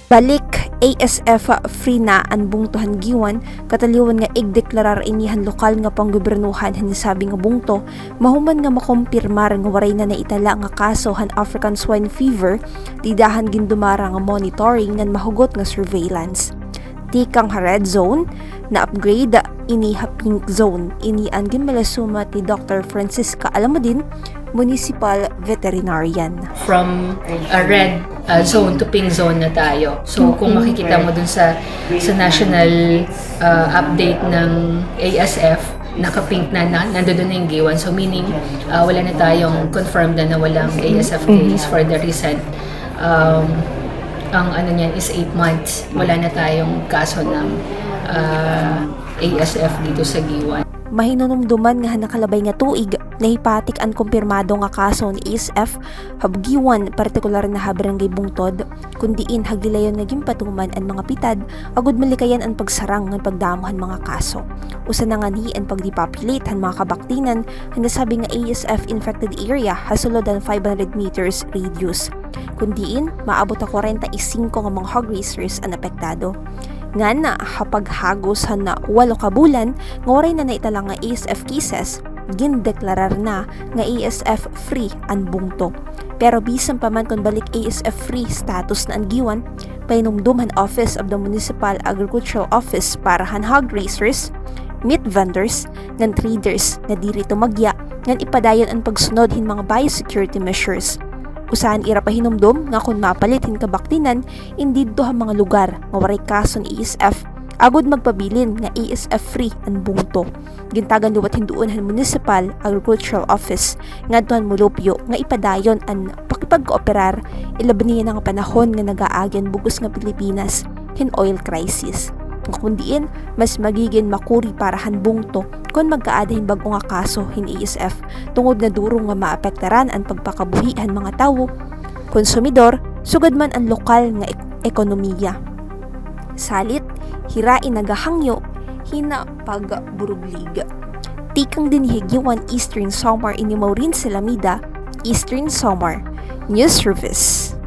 Balik ASF free na ang bungtohan giwan kataliwan nga igdeklarar inihan lokal nga panggobernuhan hinisabi nga bungto mahuman nga makompirmar nga waray na naitala nga kaso han African swine fever didahan gindumara nga monitoring ngan mahugot nga surveillance. Tikang red zone na upgrade ini ha pink zone ini ang ginmalasuma ti Dr. Francisca Alamadin, municipal veterinarian. From a red zone to pink zone na tayo. So kung makikita mo dun sa national update ng ASF, naka-pink na nandoon na yung giwan. So meaning wala na tayong confirmed na walang ASF case for the recent ang ano niyan is 8 months. Wala na tayong kaso ng ASF dito sa giwan. Mahinumduman nga nakalabay nga tuig na hipatik ang kumpirmado nga kaso ni ASF habgiwan partikular na habarangay bungtod kundiin hagilayon nga gimpatuman ang mga pitad agud malikayan ang pagsarang ng pagdamuhan mga kaso. Usa na nga ni ang pagdepopulate han mga kabaktinan handa sabi nga ASF infected area hasulod ang 500 meters radius. Kundiin maabot a 45 nga mga hog raisers ang apektado. Nga na hapaghagos na 8 ka bulan nga waray na naitala nga ASF cases gindeklarar na nga ASF free ang bungto. Pero bisan pa man kung balik ASF free status na ang giwan, painumduman Office of the Municipal Agricultural Office para han hog raisers, meat vendors, ngan traders na diri tumagya ngan ipadayon ang pagsunod hin mga biosecurity measures. Usahan ira pa hinumdum nga kung mapalit hin kabaktinan indeed to mga lugar nga waray kaso ni ASF agud magpabilin nga ASF free ang bungto. Gintagan liwat hinduon han Municipal Agricultural Office ngadtuhan mulupyo nga ipadayon ang pakipag-kooperar ilaban niya nga panahon nga nagaagyan bugos nga Pilipinas hin oil crisis. Nga kundiin mas magiging makuri para han bungto kung magkaadahin bago nga kaso hin ASF tungod na durong nga maapektaran ang pagpakabuhihan mga tawo, konsumidor, sugad man ang lokal nga ekonomiya. Salit, hirain nagahangyo, hina pagburuglig. Tikang dinhigiwan Eastern Samar ini Maureen Salamida, Eastern Samar News Service.